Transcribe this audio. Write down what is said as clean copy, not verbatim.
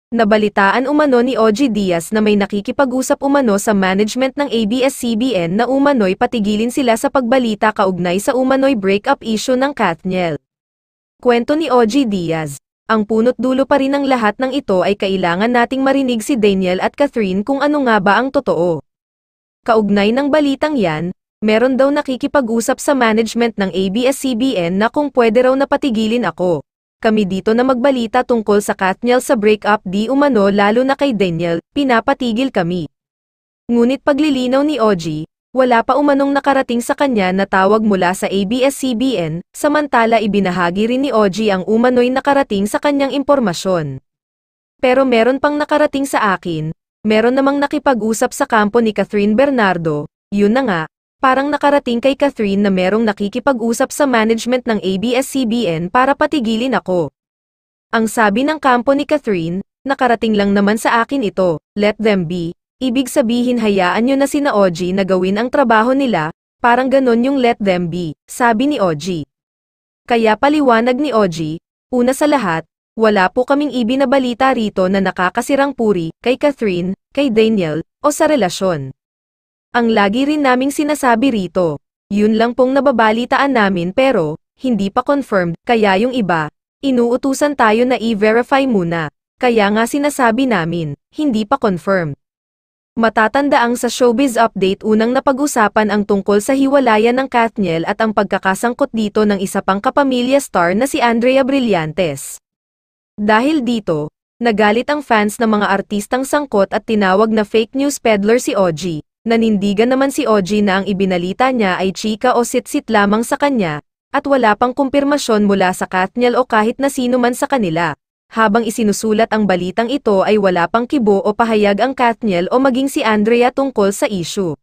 Nabalitaan umano ni OG Diaz na may nakikipag-usap umano sa management ng ABS-CBN na umano'y patigilin sila sa pagbalita kaugnay sa umano'y breakup issue ng Katniel. Kwento ni OG Diaz, ang punot dulo pa rin ng lahat ng ito ay kailangan nating marinig si Daniel at Catherine kung ano nga ba ang totoo. Kaugnay ng balitang yan, meron daw nakikipag-usap sa management ng ABS-CBN na kung pwede raw na patigilin ako. Kami dito na magbalita tungkol sa Katniel sa breakup di umano lalo na kay Daniel, pinapatigil kami. Ngunit paglilinaw ni OG, wala pa umanong nakarating sa kanya na tawag mula sa ABS-CBN, samantala ibinahagi rin ni OG ang umano'y nakarating sa kanyang impormasyon. Pero meron pang nakarating sa akin, meron namang nakipag-usap sa kampo ni Catherine Bernardo, yun na nga. Parang nakarating kay Catherine na merong nakikipag-usap sa management ng ABS-CBN para patigilin ako. Ang sabi ng kampo ni Catherine, nakarating lang naman sa akin ito, let them be. Ibig sabihin hayaan nyo na sina OG na gawin ang trabaho nila, parang ganon yung let them be, sabi ni OG. Kaya paliwanag ni OG, una sa lahat, wala po kaming ibinabalita rito na nakakasirang puri, kay Catherine, kay Daniel, o sa relasyon. Ang lagi rin naming sinasabi rito, yun lang pong nababalitaan namin pero, hindi pa confirmed, kaya yung iba, inuutusan tayo na i-verify muna, kaya nga sinasabi namin, hindi pa confirmed. Matatandaang sa Showbiz Update unang napag-usapan ang tungkol sa hiwalayan ng Katniel at ang pagkakasangkot dito ng isa pang kapamilya star na si Andrea Brillantes. Dahil dito, nagalit ang fans ng mga artistang sangkot at tinawag na fake news peddler si OG. Nanindigan naman si OG na ang ibinalita niya ay chika o sit-sit lamang sa kanya, at wala pang kumpirmasyon mula sa Katniel o kahit na sino man sa kanila. Habang isinusulat ang balitang ito ay wala pang kibo o pahayag ang Katniel o maging si Andrea tungkol sa issue.